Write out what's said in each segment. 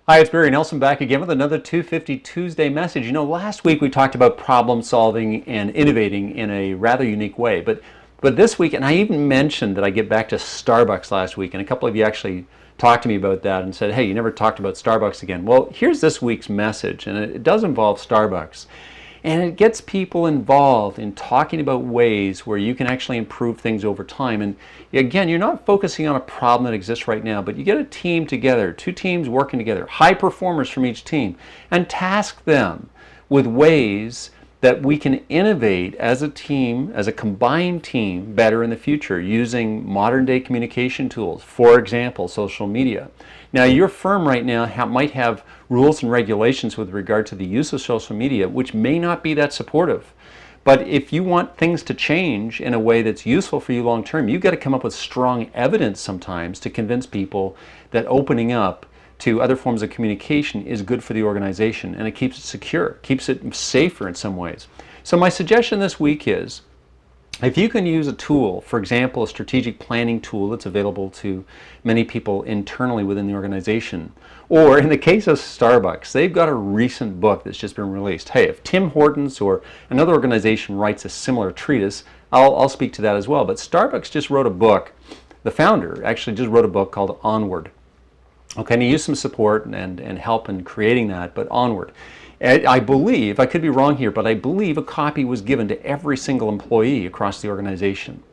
Hi, it's Barry Nelson back again with another 250 Tuesday message. You know, last week we talked about problem solving and innovating in a rather unique way, but this week, and I even mentioned that I get back to Starbucks last week, and a couple of you actually talked to me about that and said, hey, you never talked about Starbucks again. Well, here's this week's message, and it does involve Starbucks. And it gets people involved in talking about ways where you can actually improve things over time. And again, you're not focusing on a problem that exists right now, but you get a team together, two teams working together, high performers from each team, and task them with ways that we can innovate as a team, as a combined team, better in the future using modern day communication tools, for example, social media. Now, your firm right now might have rules and regulations with regard to the use of social media, which may not be that supportive. But if you want things to change in a way that's useful for you long term, you've got to come up with strong evidence sometimes to convince people that opening up to other forms of communication is good for the organization, and it keeps it secure, keeps it safer in some ways. So my suggestion this week is, if you can use a tool, for example, a strategic planning tool that's available to many people internally within the organization, or in the case of Starbucks, they've got a recent book that's just been released. Hey, if Tim Hortons or another organization writes a similar treatise, I'll speak to that as well. But Starbucks just wrote a book. The founder actually just wrote a book called Onward. Okay, and he used some support and help in creating that, but Onward. I believe, I could be wrong here, but I believe a copy was given to every single employee across the organization.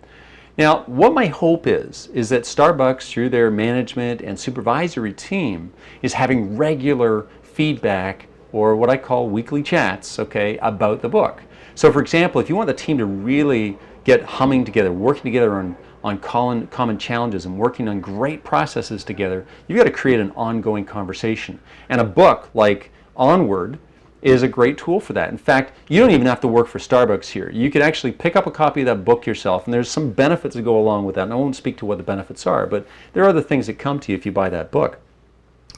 Now, what my hope is that Starbucks, through their management and supervisory team, is having regular feedback, or what I call weekly chats, okay, about the book. So for example, if you want the team to really get humming together, working together on common challenges and working on great processes together, you've got to create an ongoing conversation. And a book like Onward is a great tool for that. In fact, you don't even have to work for Starbucks here. You could actually pick up a copy of that book yourself, and there's some benefits that go along with that. And I won't speak to what the benefits are, but there are other things that come to you if you buy that book.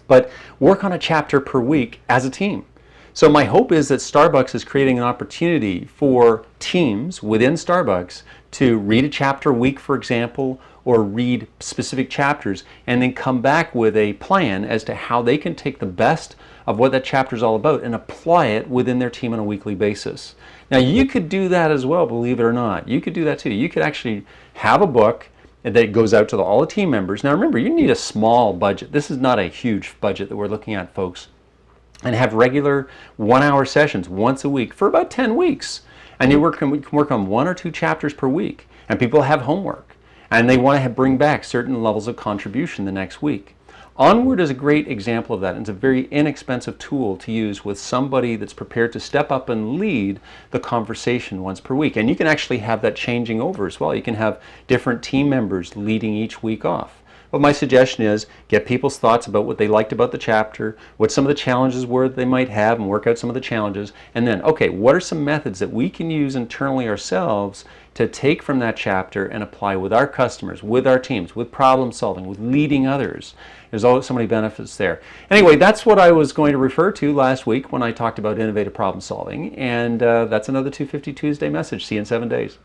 But work on a chapter per week as a team. So my hope is that Starbucks is creating an opportunity for teams within Starbucks to read a chapter a week, for example, or read specific chapters, and then come back with a plan as to how they can take the best of what that chapter is all about and apply it within their team on a weekly basis. Now, you could do that as well, believe it or not. You could do that too. You could actually have a book that goes out to all the team members. Now, remember, you need a small budget. This is not a huge budget that we're looking at, folks. And have regular 1-hour sessions once a week for about 10 weeks. And you can work on 1 or 2 chapters per week. And people have homework. And they want to bring back certain levels of contribution the next week. Onward is a great example of that. It's a very inexpensive tool to use with somebody that's prepared to step up and lead the conversation once per week. And you can actually have that changing over as well. You can have different team members leading each week off. But my suggestion is get people's thoughts about what they liked about the chapter, what some of the challenges were that they might have, and work out some of the challenges. And then, okay, what are some methods that we can use internally ourselves to take from that chapter and apply with our customers, with our teams, with problem solving, with leading others. There's always so many benefits there. Anyway, that's what I was going to refer to last week when I talked about innovative problem solving. And that's another 250 Tuesday message. See you in 7 days.